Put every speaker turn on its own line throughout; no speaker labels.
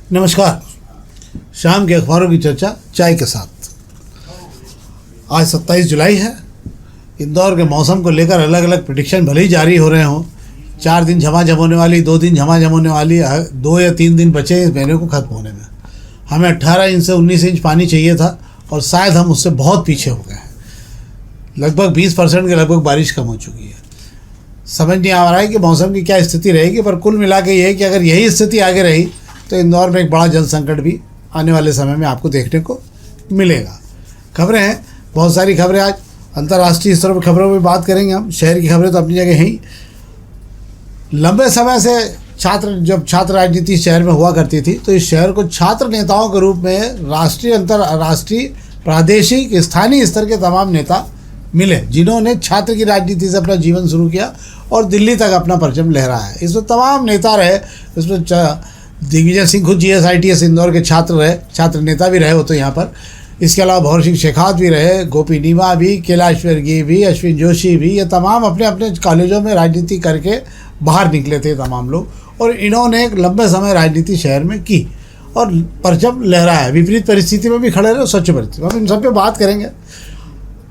नमस्कार। शाम के अखबारों की चर्चा चाय के साथ। आज 27 जुलाई है। इंदौर के मौसम को लेकर अलग अलग प्रेडिक्शन भले ही जारी हो रहे हों। 4 दिन झमाझम होने वाली, 2 दिन झमाझम होने वाली, 2 या 3 दिन बचे इस महीने को ख़त्म होने में। हमें 18 इंच से 19 इंच पानी चाहिए था और शायद हम उससे बहुत पीछे हो गए हैं। लगभग 20% के लगभग बारिश कम हो चुकी है। समझ नहीं आ रहा है कि मौसम की क्या स्थिति रहेगी, पर कुल मिला के ये है कि अगर यही स्थिति आगे रही तो इंदौर में एक बड़ा जल संकट भी आने वाले समय में आपको देखने को मिलेगा। खबरें हैं, बहुत सारी खबरें। आज अंतर्राष्ट्रीय स्तर पर खबरों में बात करेंगे हम। शहर की खबरें तो अपनी जगह हैं ही। लंबे समय से जब छात्र राजनीति शहर में हुआ करती थी तो इस शहर को छात्र नेताओं के रूप में राष्ट्रीय, अंतर्राष्ट्रीय, प्रादेशिक, स्थानीय स्तर के तमाम नेता मिले, जिन्होंने छात्र की राजनीति से अपना जीवन शुरू किया और दिल्ली तक अपना परचम लहराया है। इसमें तमाम नेता रहे। इसमें दिग्विजय सिंह खुद GSITS इंदौर के छात्र रहे, छात्र नेता भी रहे वो तो यहाँ पर। इसके अलावा भंवर सिंह शेखावत भी रहे, गोपी नीमा भी, कैलाश वर्गीय भी, अश्विन जोशी भी। ये तमाम अपने अपने कॉलेजों में राजनीति करके बाहर निकले थे तमाम लोग, और इन्होंने एक लंबे समय राजनीति शहर में की और परचम लहराया। विपरीत परिस्थिति में भी खड़े रहे, स्वच्छ परिस्थिति में। हम इन सब पे बात करेंगे।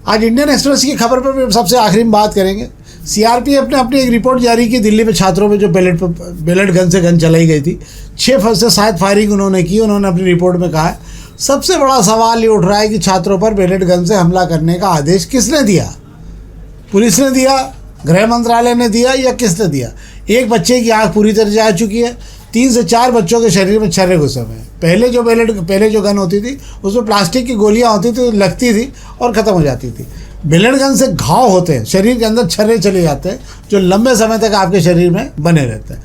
आज इंडियन एक्सप्रेस की खबर पर भी सबसे आखिरी में बात करेंगे। CRPF ने अपनी एक रिपोर्ट जारी की। दिल्ली में छात्रों में जो बैलेट गन से गन चलाई गई थी, 6 फर्स्ट से शायद फायरिंग उन्होंने की। उन्होंने अपनी रिपोर्ट में कहा है सबसे बड़ा सवाल ये उठ रहा है कि छात्रों पर बैलेट गन से हमला करने का आदेश किसने दिया? पुलिस ने दिया, गृह मंत्रालय ने दिया, या किसने दिया? एक बच्चे की आँख पूरी तरह जा चुकी है। 3 से 4 बच्चों के शरीर में छर्रे घुसे हुए हैं। पहले जो गन होती थी उसमें प्लास्टिक की गोलियां होती थी, लगती थी और ख़त्म हो जाती थी। बैलेट गन से घाव होते हैं, शरीर के अंदर छर्रे चले जाते हैं जो लंबे समय तक आपके शरीर में बने रहते हैं।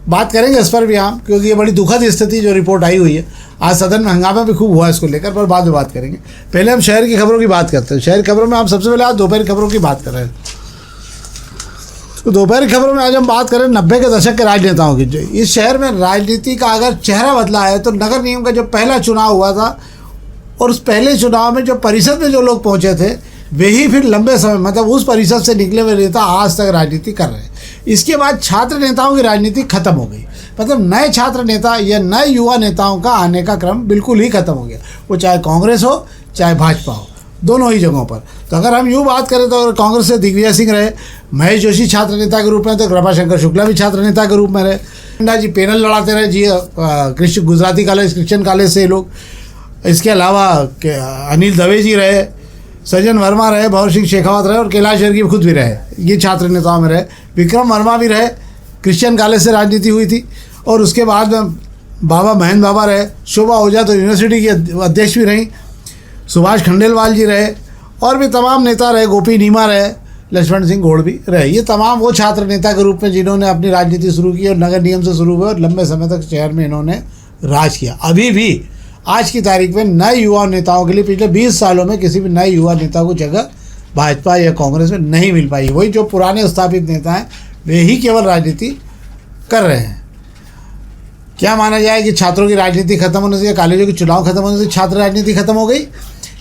बात करेंगे इस पर भी हम, क्योंकि ये बड़ी दुखद स्थिति जो रिपोर्ट आई हुई है। आज सदन में हंगामा भी खूब हुआ इसको लेकर, पर बाद में बात करेंगे। पहले हम शहर की खबरों की बात करते हैं। शहर की खबरों में हम सबसे पहले आज दोपहर खबरों की बात कर रहे हैं। तो दोपहर की खबरों में आज हम बात करें 90 के दशक के राजनेताओं की। इस शहर में राजनीति का अगर चेहरा बदला है तो नगर निगम का जो पहला चुनाव हुआ था, और उस पहले चुनाव में जो परिषद में जो लोग पहुंचे थे वे ही फिर लंबे समय, मतलब उस परिषद से निकले हुए नेता आज तक राजनीति कर रहे हैं। इसके बाद छात्र नेताओं की राजनीति खत्म हो गई। मतलब नए छात्र नेता या नए युवा नेताओं का आने का क्रम बिल्कुल ही खत्म हो गया। वो चाहे कांग्रेस हो चाहे भाजपा हो, दोनों ही जगहों पर। तो अगर हम यूँ बात करें तो अगर कांग्रेस से दिग्विजय सिंह रहे, महेश जोशी छात्र नेता के रूप में, तो कृपाशंकर शुक्ला भी छात्र नेता के रूप में रहे। नड्डा जी पैनल लड़ाते रहे जी, गुजराती कॉलेज, क्रिश्चियन कॉलेज से लोग। इसके अलावा अनिल दवे जी रहे, सज्जन वर्मा रहे, भंवर सिंह शेखावत रहे और कैलाश वर्गीय खुद भी रहे। ये छात्र नेताओं में रहे। विक्रम वर्मा भी रहे, क्रिश्चियन कॉलेज से राजनीति हुई थी। और उसके बाद में बाबा महेंद्र बाबा रहे, शोभा ओझा तो यूनिवर्सिटी की अध्यक्ष भी रहीं, सुभाष खंडेलवाल जी रहे, और भी तमाम नेता रहे, गोपी नीमा रहे, लक्ष्मण सिंह गौड़ भी रहे। ये तमाम वो छात्र नेता के रूप में जिन्होंने अपनी राजनीति शुरू की और नगर निगम से शुरू हुए और लंबे समय तक शहर में इन्होंने राज किया। अभी भी आज की तारीख में नए युवा नेताओं के लिए पिछले 20 सालों में किसी भी नए युवा नेता को जगह भाजपा या कांग्रेस में नहीं मिल पाई। वही जो पुराने स्थापित नेता हैं वे ही केवल राजनीति कर रहे हैं। क्या माना जाए कि छात्रों की राजनीति खत्म होने से या कॉलेजों के चुनाव खत्म होने से छात्र राजनीति खत्म हो गई,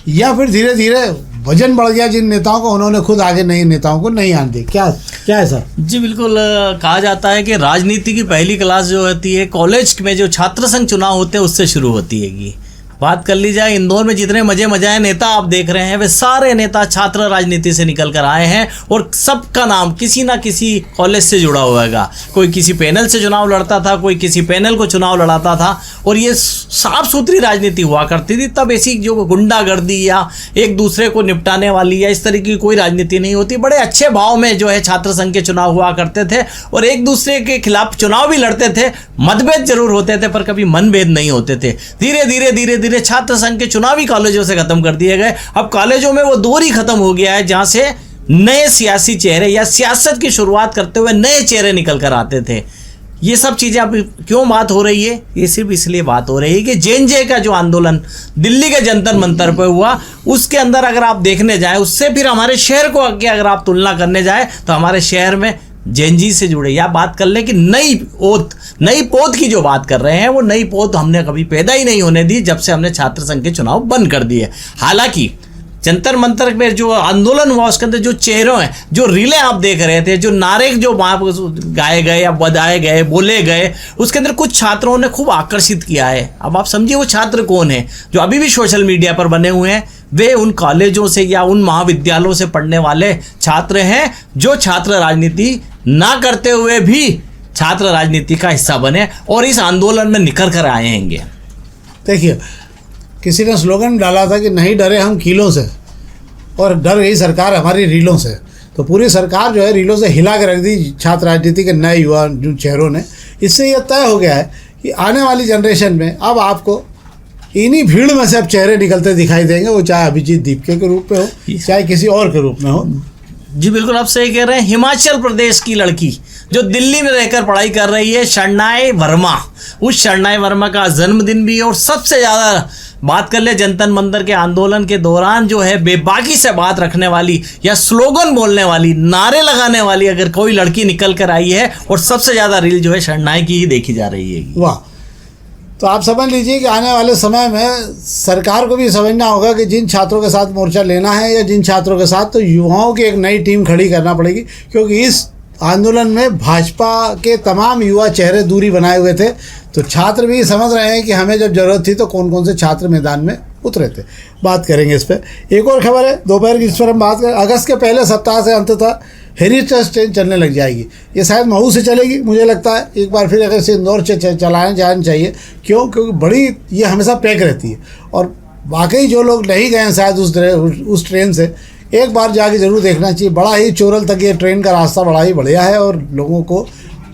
या फिर धीरे धीरे वजन बढ़ गया जिन नेताओं को, उन्होंने खुद आगे नए नेताओं को नहीं आने दी? क्या है सर?
जी बिल्कुल। कहा जाता है कि राजनीति की पहली क्लास जो होती है कॉलेज में जो छात्र संघ चुनाव होते हैं उससे शुरू होती है। बात कर ली जाए, इंदौर में जितने मजाए नेता आप देख रहे हैं वे सारे नेता छात्र राजनीति से निकल कर आए हैं, और सबका नाम किसी ना किसी कॉलेज से जुड़ा हुआ है। कोई किसी पैनल से चुनाव लड़ता था, कोई किसी पैनल को चुनाव लड़ाता था, और ये साफ सुथरी राजनीति हुआ करती थी। तब ऐसी जो गुंडागर्दी या एक दूसरे को निपटाने वाली या इस तरह की कोई राजनीति नहीं होती। बड़े अच्छे भाव में जो है छात्र संघ के चुनाव हुआ करते थे, और एक दूसरे के खिलाफ चुनाव भी लड़ते थे। मतभेद जरूर होते थे पर कभी मनभेद नहीं होते थे। धीरे धीरे छात्र संघ के चुनावी कॉलेजों से खत्म कर दिए गए। अब कॉलेजों में वो दौर ही खत्म हो गया है जहां से नए सियासी चेहरे या सियासत की शुरुआत करते हुए नए चेहरे निकल कर आते थे। ये सब चीजें अब क्यों बात हो रही है? ये सिर्फ इसलिए बात हो रही है कि JNJ का जो आंदोलन दिल्ली के जंतर मंतर पर हुआ, उसके अंदर अगर आप देखने जाए, उससे फिर हमारे शहर को आगे अगर आप तुलना करने जाए तो हमारे शहर में JNJ से जुड़े, या बात कर ले कि नई पोत की जो बात कर रहे हैं, वो नई पोत हमने कभी पैदा ही नहीं होने दी जब से हमने छात्र संघ के चुनाव बंद कर दिए। हालांकि जंतर मंतर में जो आंदोलन हुआ उसके अंदर जो चेहरों हैं, जो रीलें आप देख रहे थे, जो नारे जो वहाँ गाए गए या बजाए गए, बोले गए, उसके अंदर कुछ छात्रों ने खूब आकर्षित किया है। अब आप समझिए वो छात्र कौन है जो अभी भी सोशल मीडिया पर बने हुए हैं। वे उन कॉलेजों से या उन महाविद्यालयों से पढ़ने वाले छात्र हैं जो छात्र राजनीति ना करते हुए भी छात्र राजनीति का हिस्सा बने और इस आंदोलन में निकल कर आएंगे।
देखिए, किसी ने स्लोगन डाला था कि नहीं डरे हम कीलों से और डर गई सरकार हमारी रीलों से। तो पूरी सरकार जो है रीलों से हिला के रख दी छात्र राजनीति के नए युवा जो चेहरों ने। इससे यह तय हो गया है कि आने वाली जनरेशन में अब आपको इन्हीं भीड़ में से अब चेहरे निकलते दिखाई देंगे, वो चाहे अभिजीत दीपके के रूप में हो चाहे किसी और के रूप में हो।
जी बिल्कुल, आप सही कह रहे हैं। हिमाचल प्रदेश की लड़की जो दिल्ली में रहकर पढ़ाई कर रही है, शरणाई वर्मा, उस शरणाई वर्मा का जन्मदिन भी है। और सबसे ज़्यादा बात कर ले जनता मंदिर के आंदोलन के दौरान जो है बेबाकी से बात रखने वाली या स्लोगन बोलने वाली, नारे लगाने वाली अगर कोई लड़की निकल कर आई है, और सबसे ज़्यादा रील जो है शरणाई की ही देखी जा रही है।
वाह, तो आप समझ लीजिए कि आने वाले समय में सरकार को भी समझना होगा कि जिन छात्रों के साथ मोर्चा लेना है या जिन छात्रों के साथ, तो युवाओं की एक नई टीम खड़ी करना पड़ेगी। क्योंकि इस आंदोलन में भाजपा के तमाम युवा चेहरे दूरी बनाए हुए थे, तो छात्र भी समझ रहे हैं कि हमें जब ज़रूरत थी तो कौन कौन से छात्र मैदान में उतरे थे। बात करेंगे इस पर। एक और खबर है दोपहर की, जिस पर हम बात करें। अगस्त के पहले सप्ताह से अंततः हेरिटेज ट्रेन चलने लग जाएगी। ये शायद महू से चलेगी, मुझे लगता है एक बार फिर अगर से इंदौर से चलाने जाना चाहिए। क्योंकि बड़ी ये हमेशा पैक रहती है, और वाकई जो लोग नहीं गए हैं शायद उस ट्रेन से, एक बार जाके ज़रूर देखना चाहिए। बड़ा ही चोरल तक ये ट्रेन का रास्ता बड़ा ही बढ़िया है और लोगों को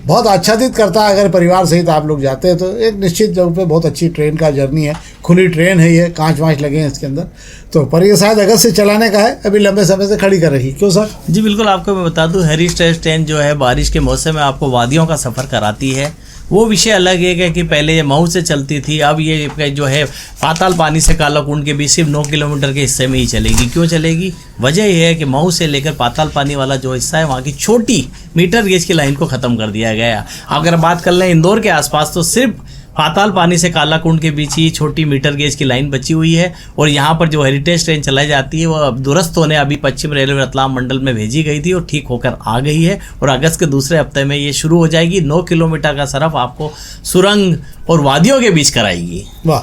बहुत आच्छादित करता है। अगर परिवार सहित आप लोग जाते हैं तो एक निश्चित रूप पे बहुत अच्छी ट्रेन का जर्नी है। खुली ट्रेन है, ये कांच वाँच लगे हैं इसके अंदर। तो पर ये शायद अगस्त से चलाने का है, अभी लंबे समय से खड़ी कर रही। क्यों सर?
जी बिल्कुल, आपको मैं बता दूं, हेरिटेज ट्रेन जो है बारिश के मौसम में आपको वादियों का सफ़र कराती है। वो विषय अलग है कि पहले ये महू से चलती थी, अब ये जो है पाताल पानी से कालाकुंड के बीच सिर्फ 9 किलोमीटर के हिस्से में ही चलेगी। क्यों चलेगी? वजह यह है कि महू से लेकर पाताल पानी वाला जो हिस्सा है वहाँ की छोटी मीटर गेज की लाइन को ख़त्म कर दिया गया। अगर बात कर लें इंदौर के आसपास, तो सिर्फ पाताल पानी से कालाकुंड के बीच ही छोटी मीटर गेज की लाइन बची हुई है। और यहाँ पर जो हेरिटेज ट्रेन चलाई जाती है वो अब दुरुस्त होने अभी पश्चिम रेलवे रतलाम मंडल में भेजी गई थी और ठीक होकर आ गई है, और अगस्त के दूसरे हफ्ते में ये शुरू हो जाएगी। 9 किलोमीटर का सफ़र आपको सुरंग और वादियों के बीच कराएगी।
वाह,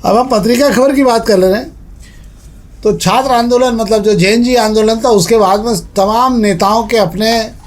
अब हम पत्रिका खबर की बात कर ले रहे हैं। तो छात्र आंदोलन, मतलब जो जेएनजी आंदोलन था, उसके बाद में तमाम नेताओं के अपने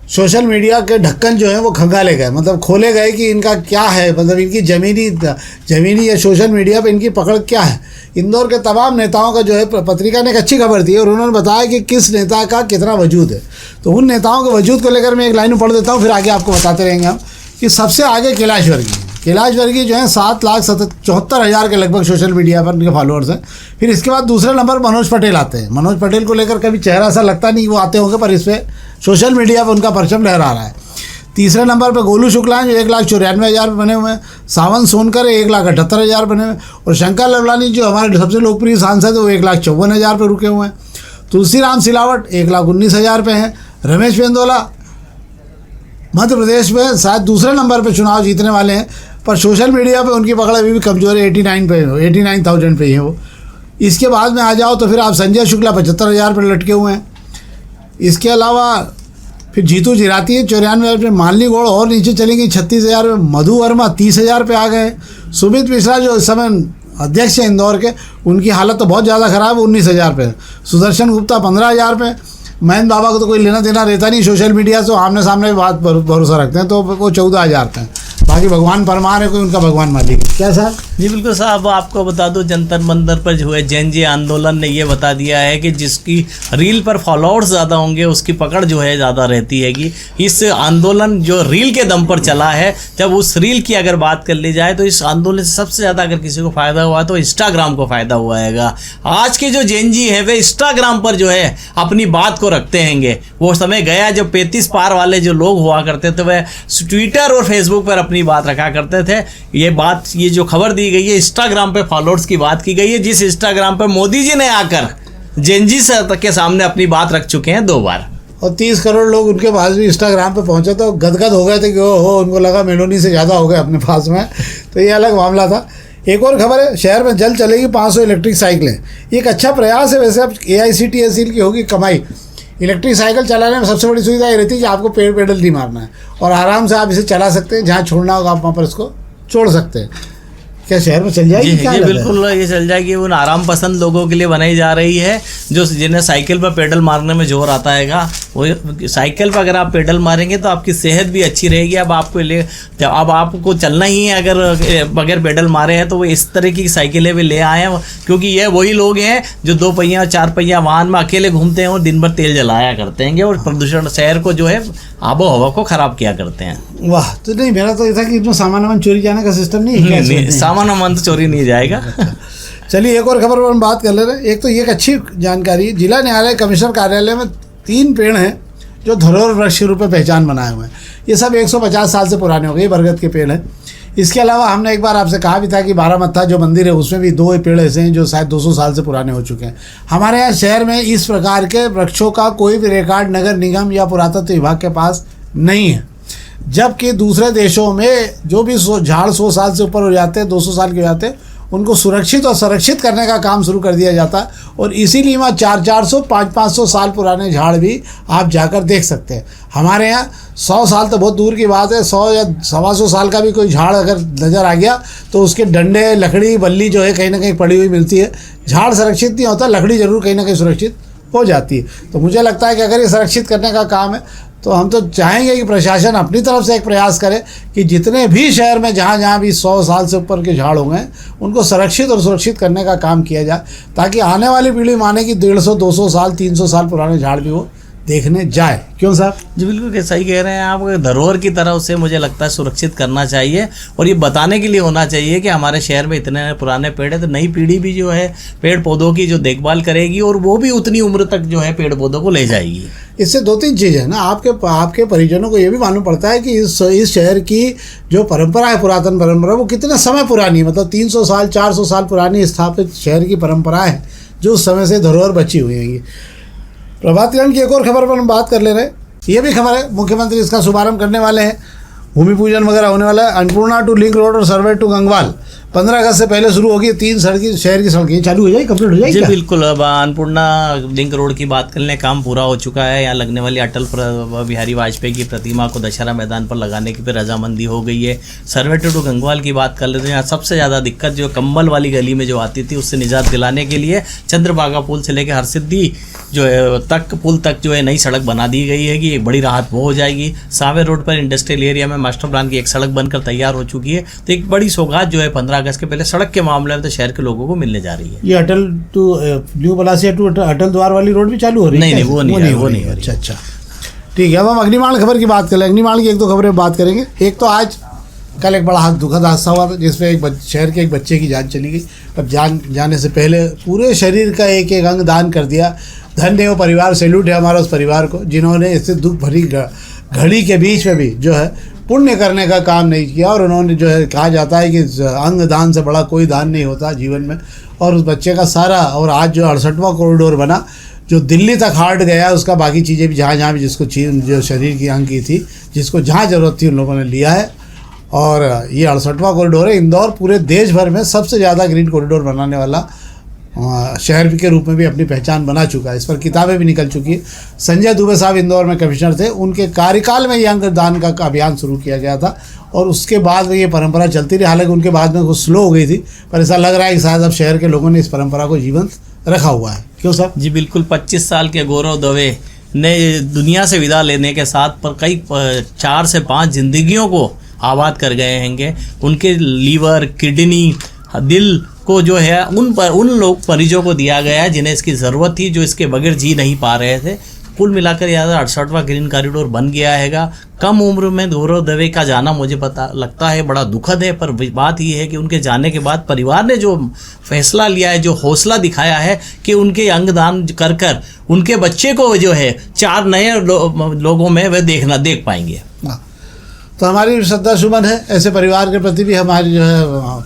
सोशल मीडिया के ढक्कन जो है वो खंगाले गए, मतलब खोले गए कि इनका क्या है, मतलब इनकी ज़मीनी या सोशल मीडिया पे इनकी पकड़ क्या है। इंदौर के तमाम नेताओं का जो है पत्रिका ने एक अच्छी खबर दी और उन्होंने बताया कि किस नेता का कितना वजूद है। तो उन नेताओं के वजूद को लेकर मैं एक लाइन पढ़ देता हूँ, फिर आगे आपको बताते रहेंगे हम। कि सबसे आगे कैलाश वर्गीय जो है 7,74,000 के लगभग सोशल मीडिया पर उनके फॉलोअर्स हैं। फिर इसके बाद दूसरे नंबर मनोज पटेल आते हैं। मनोज पटेल को लेकर कभी चेहरा ऐसा लगता नहीं वो आते होंगे, पर इस पर सोशल मीडिया पर उनका परचम लहरा रहा है। तीसरे नंबर पर गोलू शुक्ला जो 1,94,000 बने हुए हैं। सावन सोनकर 1,78,000 बने हुए हैं। और शंकर लवलानी जो हमारे सबसे लोकप्रिय सांसद है वो 1,54,000 पर रुके हुए हैं। तुलसीराम सिलावट 1,19,000 पे हैं। रमेश मेंदोला मध्य प्रदेश में शायद दूसरे नंबर पे चुनाव जीतने वाले हैं, पर सोशल मीडिया पे उनकी पकड़ अभी भी कमज़ोर है। 89,000 पे हैं वो। इसके बाद में आ जाओ तो फिर आप संजय शुक्ला 75,000 पर लटके हुए हैं। इसके अलावा फिर जीतू जिराती है 94,000 पे। मालिनी गौड़ और नीचे चली गई 36,000 पे। मधु वर्मा 30,000 पे आ गए। सुमित मिश्रा जो इस समय अध्यक्ष हैं इंदौर के, उनकी हालत तो बहुत ज़्यादा ख़राब है, 19,000 पे। सुदर्शन गुप्ता 15,000 पे। महेंद्र बाबा को तो कोई लेना देना रहता नहीं सोशल मीडिया से, आमने सामने बात भरोसा रखते हैं, तो वो 14,000 पे हैं। बाकी भगवान परमार है, कोई उनका भगवान मालिक है। क्या सर?
जी बिल्कुल साहब, आपको बता दूं जंतर मंतर पर जो है जेएनजी आंदोलन ने ये बता दिया है कि जिसकी रील पर फॉलोअर्स ज़्यादा होंगे उसकी पकड़ जो है ज़्यादा रहती है। कि इस आंदोलन जो रील के दम पर चला है, जब उस रील की अगर बात कर ली जाए तो इस आंदोलन से सबसे ज़्यादा अगर किसी को फ़ायदा हुआ तो इंस्टाग्राम को फ़ायदा हुआ है। आज के जो जेएनजी है वे इंस्टाग्राम पर जो है अपनी बात को रखते हैंगे। वो समय गया जब 35 पार वाले जो लोग हुआ करते थे वह ट्विटर और फेसबुक पर अपनी बात रखा करते थे। ये जो खबर दी गई है इंस्टाग्राम पे फॉलोअर्स की बात की गई है, जिस इंस्टाग्राम पे मोदी जी ने आकर जेएनजी के सामने अपनी बात रख चुके हैं 2 बार।
और 30 करोड़ लोग उनके पास भी इंस्टाग्राम पे पहुंचे तो गदगद हो गए थे कि ओहो, उनको लगा मेलोनी से ज़्यादा हो गए अपने पास में। तो ये अलग मामला था। एक और खबर है, शहर में जल्द चलेगी 500 इलेक्ट्रिक साइकिलें। ये एक अच्छा प्रयास है। वैसे अब AICTSE की होगी कमाई। इलेक्ट्रिक साइकिल चलाने में सबसे बड़ी सुविधा ये रहती है कि आपको पेडल नहीं मारना है और आराम से आप इसे चला सकते हैं। जहाँ छोड़ना होगा आप वहाँ पर इसको छोड़ सकते हैं। क्या शहर में चल जाएगी?
जी बिल्कुल ये चल जाएगी। उन आराम पसंद लोगों के लिए बनाई जा रही है जो जिन्हें साइकिल पर पेडल मारने में जोर आता है। वो साइकिल पर अगर आप पेडल मारेंगे तो आपकी सेहत भी अच्छी रहेगी। अब आपको चलना ही है, अगर बगैर पेडल मारे हैं तो वो इस तरह की साइकिलें भी ले आए हैं, क्योंकि ये वही लोग हैं जो 2 पहिया 4 पहिया वाहन में अकेले घूमते हैं और दिन भर तेल जलाया करते हैं और प्रदूषण शहर को जो है आबो हवा को खराब किया करते हैं।
वाह, तो नहीं, मेरा तो ये था कि इसमें सामान चोरी जाने का सिस्टम नहीं है।
सामान तो चोरी नहीं जाएगा।
चलिए एक और खबर पर हम बात कर ले रहे हैं। एक तो ये एक अच्छी जानकारी है, जिला न्यायालय कमिश्नर कार्यालय में 3 पेड़ हैं जो धरोहर वृक्ष के रूप में पहचान बनाए हुए हैं। ये सब 150 साल से पुराने हो गए, बरगद के पेड़ हैं। इसके अलावा हमने एक बार आपसे कहा भी था कि बारामत्था जो मंदिर है उसमें भी 2 पेड़ ऐसे हैं जो शायद 200 साल से पुराने हो चुके हैं। हमारे यहाँ शहर में इस प्रकार के वृक्षों का कोई भी रिकॉर्ड नगर निगम या पुरातत्व विभाग के पास नहीं है, जबकि दूसरे देशों में जो भी झाड़ 100 साल से ऊपर हो जाते हैं, 200 साल के हो जाते हैं, उनको सुरक्षित और संरक्षित करने का काम शुरू कर दिया जाता है। और इसीलिए वहाँ 400-400, 500-500 साल पुराने झाड़ भी आप जाकर देख सकते हैं। हमारे यहाँ 100 साल तो बहुत दूर की बात है, 100 या 125 साल का भी कोई झाड़ अगर नज़र आ गया तो उसके डंडे, लकड़ी, बल्ली जो है कहीं ना कहीं पड़ी हुई मिलती है। झाड़ सुरक्षित नहीं होता, लकड़ी जरूर कहीं ना कहीं सुरक्षित हो जाती है। तो मुझे लगता है कि अगर ये सुरक्षित करने का काम है तो हम तो चाहेंगे कि प्रशासन अपनी तरफ से एक प्रयास करे कि जितने भी शहर में जहाँ जहाँ भी 100 साल से ऊपर के झाड़ होंगे उनको संरक्षित और सुरक्षित करने का काम किया जाए, ताकि आने वाली पीढ़ी माने कि 150, 200 साल, 300 साल पुराने झाड़ भी वो देखने जाए। क्यों साहब?
जी बिल्कुल सही कह रहे हैं आप। धरोहर की तरह उसे मुझे लगता है सुरक्षित करना चाहिए और ये बताने के लिए होना चाहिए कि हमारे शहर में इतने पुराने पेड़ है, तो नई पीढ़ी भी जो है पेड़ पौधों की जो देखभाल करेगी और वो भी उतनी उम्र तक जो है पेड़ पौधों को ले जाएगी।
इससे 2-3 चीज़ें हैं ना, आपके परिजनों को ये भी मालूम पड़ता है कि इस शहर की जो परंपरा है, पुरातन परंपरा, वो कितने समय पुरानी है। मतलब 300 साल 400 साल पुरानी स्थापित शहर की परंपरा है जो उस समय से धरोहर बची हुई है। प्रभात किरण की एक और खबर पर हम बात कर ले रहे हैं। ये भी खबर है, मुख्यमंत्री इसका शुभारंभ करने वाले हैं, भूमि पूजन वगैरह होने वाला है। अन्नपूर्णा टू लिंक रोड और सर्वे टू गंगवाल 15 अगस्त से पहले शुरू होगी। 3 सड़कें, शहर की सड़कें चालू हो जाएगी, कंप्लीट हो जाएगी।
जी बिल्कुल। अब अन्नपूर्णा लिंक रोड की बात कर लें, काम पूरा हो चुका है। यहाँ लगने वाली अटल बिहारी वाजपेयी की प्रतिमा को दशहरा मैदान पर लगाने की फिर रजामंदी हो गई है। सर्वे टू गंगवाल की बात कर लेते हैं। यहाँ सबसे ज़्यादा दिक्कत जो कंबल वाली गली में जो आती थी उससे निजात दिलाने के लिए चंद्रभागा पुल से लेकर हरसिद्धि जो है तक पुल तक जो है नई सड़क बना दी गई है कि एक बड़ी राहत वो हो जाएगी। सावे रोड पर इंडस्ट्रियल एरिया में मास्टर प्लान की एक सड़क बनकर तैयार हो चुकी है। तो एक बड़ी सौगात जो है 15 अगस्त के पहले सड़क के मामले में तो शहर के लोगों को मिलने जा रही है।
ये अटल टू न्यू पलासिया टू अटल द्वार वाली रोड भी चालू हो रही है?
नहीं, वो नहीं।
अच्छा, ठीक है। अब हम अग्निमाण खबर की बात कर लें। अग्निमाण की 1-2 खबरें बात करेंगे। एक तो आज कल एक बड़ा दुखद हादसा हुआ था जिसमें एक शहर के एक बच्चे की जान चली गई। अब जान जाने से पहले पूरे शरीर का एक अंग दान कर दिया। धन्य वो परिवार, सैल्यूट है हमारा उस परिवार को जिन्होंने इससे दुख भरी घड़ी के बीच में भी जो है पुण्य करने का काम नहीं किया। और उन्होंने जो है, कहा जाता है कि अंग दान से बड़ा कोई दान नहीं होता जीवन में। और उस बच्चे का सारा, और आज जो 68वां कॉरिडोर बना जो दिल्ली तक हार्ट गया, उसका बाकी चीज़ें भी जहाँ जहाँ भी जिसको चीज जो शरीर की अंग की थी, जिसको जहाँ ज़रूरत थी उन लोगों ने लिया है। और ये 68वां कॉरिडोर है। इंदौर पूरे देश भर में सबसे ज़्यादा ग्रीन कॉरिडोर बनाने वाला शहर के रूप में भी अपनी पहचान बना चुका है। इस पर किताबें भी निकल चुकी है। संजय दुबे साहब इंदौर में कमिश्नर थे, उनके कार्यकाल में ये अंगदान का अभियान शुरू किया गया था और उसके बाद में ये परंपरा चलती रही। हालांकि उनके बाद में कुछ स्लो हो गई थी, पर ऐसा लग रहा है कि शायद अब शहर के लोगों ने इस परंपरा को जीवंत रखा हुआ है। क्यों साहब?
जी बिल्कुल। 25 साल के गौरव दवे ने दुनिया से विदा लेने के साथ पर कई 4 से 5 जिंदगियों को आबाद कर गए हैंगे। उनके लीवर, किडनी, दिल को जो है उन लोग मरीजों को दिया गया है जिन्हें इसकी ज़रूरत थी, जो इसके बगैर जी नहीं पा रहे थे। कुल मिलाकर यार 68वां ग्रीन कॉरिडोर बन गया हैगा। कम उम्र में गौरव दवे का जाना मुझे पता लगता है बड़ा दुखद है, पर बात ये है कि उनके जाने के बाद परिवार ने जो फैसला लिया है, जो हौसला दिखाया है कि उनके अंगदान कर उनके बच्चे को जो है 4 नए लोगों में वे देख पाएंगे।
तो हमारी श्रद्धा सुमन है ऐसे परिवार के प्रति भी। हमारी जो है,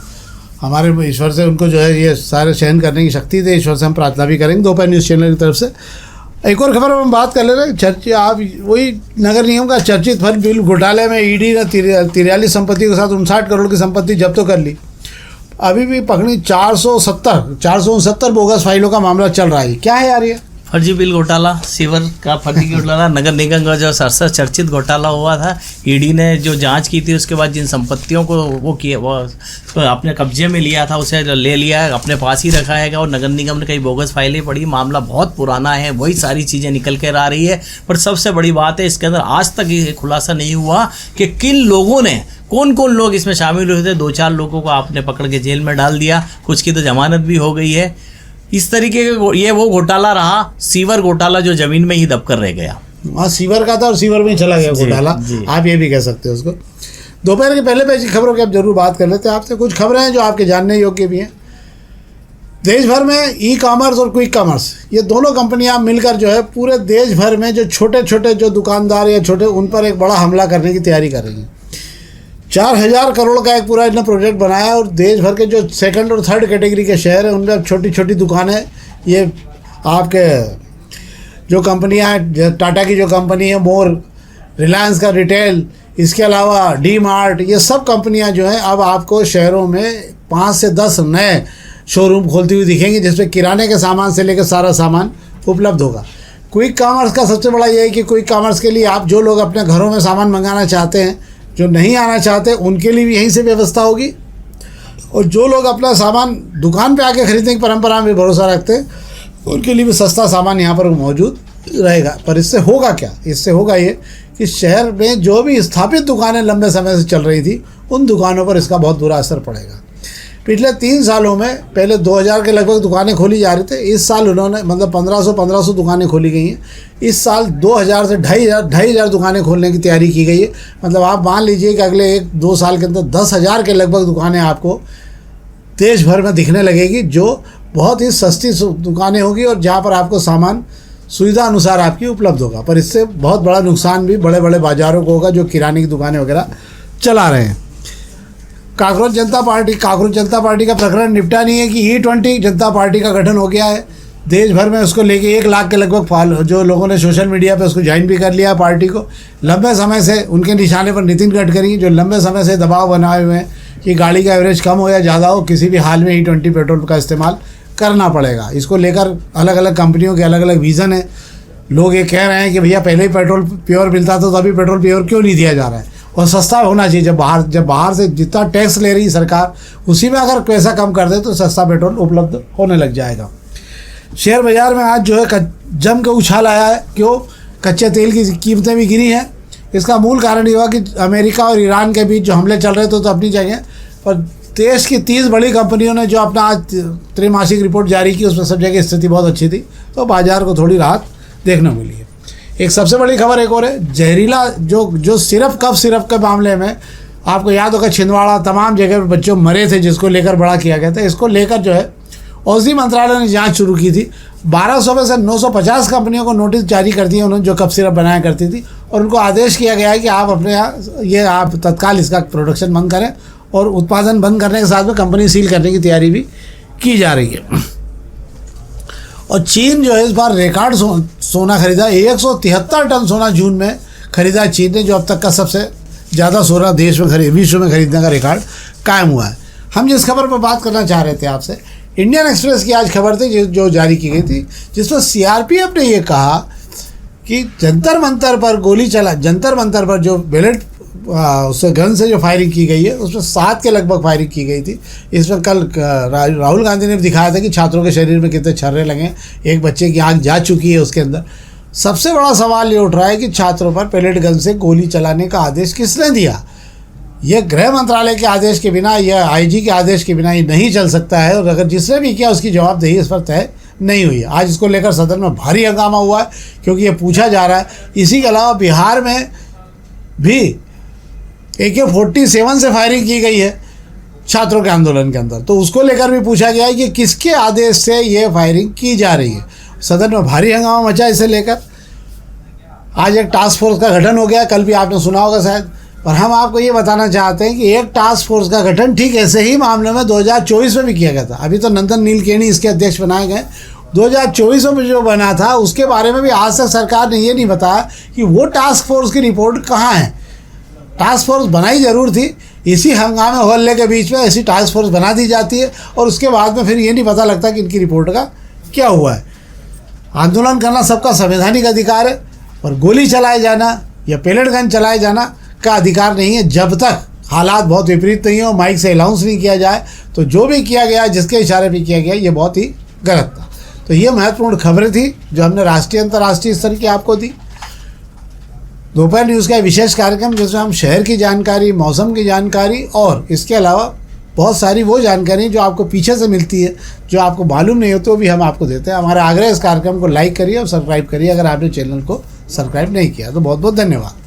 हमारे ईश्वर से उनको जो है ये सारे सहन करने की शक्ति दे, ईश्वर से हम प्रार्थना भी करेंगे दोपहर न्यूज़ चैनल की तरफ से। एक और खबर हम बात कर ले रहे हैं। आप वही नगर निगम का चर्चित फल बिल घोटाले में ईडी ने 43 संपत्ति के साथ 59 करोड़ की संपत्ति जब्त तो कर ली। अभी भी पकड़ी 469 बोगस फाइलों का मामला चल रहा है। क्या है यार ये?
फर्जी बिल घोटाला, सीवर का फर्जी घोटाला, नगर निगम का जो सरसा चर्चित घोटाला हुआ था, ईडी ने जो जांच की थी उसके बाद जिन संपत्तियों को वो किए वो अपने कब्जे में लिया था उसे ले लिया है, अपने पास ही रखा है और नगर निगम ने कई बोगस फाइलें पड़ी। मामला बहुत पुराना है, वही सारी चीज़ें निकल कर आ रही है। पर सबसे बड़ी बात है इसके अंदर आज तक ये खुलासा नहीं हुआ कि किन लोगों ने, कौन कौन लोग इसमें शामिल हुए थे। 2-4 लोगों को आपने पकड़ के जेल में डाल दिया, कुछ की तो जमानत भी हो गई है। इस तरीके के ये वो घोटाला रहा, सीवर घोटाला जो जमीन में ही दब कर रह गया।
हाँ, सीवर का था और सीवर में ही चला गया घोटाला, आप ये भी कह सकते हो उसको। दोपहर के पहले पेज की खबरों की अब जरूर बात कर लेते हैं आपसे। कुछ खबरें हैं जो आपके जानने योग्य भी हैं। देश भर में ई कॉमर्स और क्विक कॉमर्स, ये दोनों कंपनियां मिलकर जो है पूरे देश भर में जो छोटे छोटे जो दुकानदार या छोटे, उन पर एक बड़ा हमला करने की तैयारी कर रही हैं। 4000 करोड़ का एक पूरा इतना प्रोजेक्ट बनाया है और देश भर के जो सेकंड और थर्ड कैटेगरी के शहर हैं उनमें अब छोटी छोटी दुकानें, ये आपके जो कंपनियां हैं, टाटा की जो कंपनी है मोर, रिलायंस का रिटेल, इसके अलावा डी मार्ट, ये सब कंपनियां जो हैं अब आपको शहरों में 5 से 10 नए शोरूम खोलती हुई दिखेंगी जिसमें किराने के सामान से लेकर सारा सामान उपलब्ध होगा। क्विक कॉमर्स का सबसे बड़ा ये है कि क्विक कॉमर्स के लिए आप जो लोग अपने घरों में सामान मंगाना चाहते हैं, जो नहीं आना चाहते उनके लिए भी यहीं से व्यवस्था होगी, और जो लोग अपना सामान दुकान पे आके खरीदने की परंपरा में भरोसा रखते हैं उनके लिए भी सस्ता सामान यहाँ पर मौजूद रहेगा। पर इससे होगा क्या? इससे होगा ये कि शहर में जो भी स्थापित दुकानें लंबे समय से चल रही थी उन दुकानों पर इसका बहुत बुरा असर पड़ेगा। पिछले 3 सालों में पहले 2000 के लगभग दुकानें खोली जा रही थे, इस साल उन्होंने मतलब 1500 दुकानें खोली गई हैं। इस साल 2000 से 2500 दुकानें खोलने की तैयारी की गई है। मतलब आप मान लीजिए कि अगले 1-2 साल के अंदर 10,000 के लगभग दुकानें आपको देश भर में दिखने लगेगी, जो बहुत ही सस्ती दुकानें होगी और जहाँ पर आपको सामान सुविधा अनुसार आपकी उपलब्ध होगा। पर इससे बहुत बड़ा नुकसान भी बड़े बड़े बाज़ारों को होगा जो किराने की दुकानें वगैरह चला रहे हैं। कांग्रेस जनता पार्टी का प्रकरण निपटा नहीं है कि E20 जनता पार्टी का गठन हो गया है देश भर में। उसको लेके 1 लाख के लगभग जो लोगों ने सोशल मीडिया पे उसको ज्वाइन भी कर लिया पार्टी को। लंबे समय से उनके निशाने पर नितिन गडकरी जो लंबे समय से दबाव बनाए हुए हैं कि गाड़ी का एवरेज कम हो या ज़्यादा हो, किसी भी हाल में E20 पेट्रोल का इस्तेमाल करना पड़ेगा। इसको लेकर अलग अलग कंपनियों के अलग अलग विज़न है। लोग ये कह रहे हैं कि भैया पहले ही पेट्रोल प्योर मिलता था तो अभी पेट्रोल प्योर क्यों नहीं दिया जा रहा है, और सस्ता होना चाहिए। जब बाहर से जितना टैक्स ले रही सरकार उसी में अगर पैसा कम कर दे तो सस्ता पेट्रोल उपलब्ध होने लग जाएगा। शेयर बाज़ार में आज जो है जम के उछाल आया है। क्यों? कच्चे तेल की कीमतें भी गिरी हैं। इसका मूल कारण ये हुआ कि अमेरिका और ईरान के बीच जो हमले चल रहे थे तो अपनी जगह, पर देश की 30 बड़ी कंपनियों ने जो अपना आज त्रैमासिक रिपोर्ट जारी की उसमें सब जगह स्थिति बहुत अच्छी थी, तो बाज़ार को थोड़ी राहत देखने को मिली है। एक सबसे बड़ी खबर एक और है, जहरीला जो कफ सिरप के मामले में आपको याद होगा छिंदवाड़ा तमाम जगह पर बच्चों मरे थे जिसको लेकर बड़ा किया गया था। इसको लेकर जो है औषधि मंत्रालय ने जांच शुरू की थी। 1200 में से 950 कंपनियों को नोटिस जारी कर दिए उन्होंने जो कफ सिरप बनाया करती थी, और उनको आदेश किया गया है कि आप अपने यहाँ आप तत्काल इसका प्रोडक्शन बंद करें, और उत्पादन बंद करने के साथ में कंपनी सील करने की तैयारी भी की जा रही है। और चीन जो है इस बार रिकॉर्ड सोना खरीदा, 173 टन सोना जून में खरीदा चीन ने, जो अब तक का सबसे ज़्यादा सोना विश्व में खरीदने का रिकॉर्ड कायम हुआ है। हम जिस खबर पर बात करना चाह रहे थे आपसे, इंडियन एक्सप्रेस की आज खबर थी जो जारी की गई थी, जिसमें CRPF ने ये कहा कि जंतर मंतर पर जो बैलेट उससे गन से जो फायरिंग की गई है उसमें 7 के लगभग फायरिंग की गई थी। इसमें कल राहुल गांधी ने दिखाया था कि छात्रों के शरीर में कितने छर्रे लगे। एक बच्चे की आँख जा चुकी है उसके अंदर। सबसे बड़ा सवाल ये उठ रहा है कि छात्रों पर पैलेट गन से गोली चलाने का आदेश किसने दिया? यह गृह मंत्रालय के आदेश के बिना, यह IG के आदेश के बिना ये नहीं चल सकता है, और अगर जिसने भी किया उसकी जवाबदेही इस पर तय नहीं हुई है। आज इसको लेकर सदन में भारी हंगामा हुआ है क्योंकि ये पूछा जा रहा है। इसी के अलावा बिहार में भी AK-47 से फायरिंग की गई है छात्रों के आंदोलन के अंदर, तो उसको लेकर भी पूछा गया है कि किसके आदेश से ये फायरिंग की जा रही है। सदन में भारी हंगामा मचा इसे लेकर। आज एक टास्क फोर्स का गठन हो गया, कल भी आपने सुना होगा शायद, पर हम आपको ये बताना चाहते हैं कि एक टास्क फोर्स का गठन ठीक ऐसे ही मामले में 2024 में भी किया गया था। अभी तो नंदन नीलकेणी इसके अध्यक्ष बनाए गए। 2024 में जो बना था उसके बारे में भी आज तक सरकार ने ये नहीं बताया कि वो टास्क फोर्स की रिपोर्ट कहाँ है। टास्क फोर्स बनाई ज़रूर थी, इसी हंगामे हल्ले के बीच में ऐसी टास्क फोर्स बना दी जाती है और उसके बाद में फिर ये नहीं पता लगता कि इनकी रिपोर्ट का क्या हुआ है। आंदोलन करना सबका संवैधानिक अधिकार है, और गोली चलाए जाना या पेलेट गन चलाए जाना का अधिकार नहीं है जब तक हालात बहुत विपरीत नहीं हो, माइक से अनाउंस नहीं किया जाए। तो जो भी किया गया, जिसके इशारे पे किया गया, ये बहुत ही गलत था। तो ये महत्वपूर्ण खबरें थी जो हमने राष्ट्रीय अंतर्राष्ट्रीय स्तर की आपको दी। दोपहर न्यूज़ का विशेष कार्यक्रम जिसमें हम शहर की जानकारी, मौसम की जानकारी और इसके अलावा बहुत सारी वो जानकारी जो आपको पीछे से मिलती है, जो आपको मालूम नहीं होती, वो भी हम आपको देते हैं। हमारा आग्रह इस कार्यक्रम को लाइक करिए और सब्सक्राइब करिए अगर आपने चैनल को सब्सक्राइब नहीं किया तो। बहुत बहुत धन्यवाद।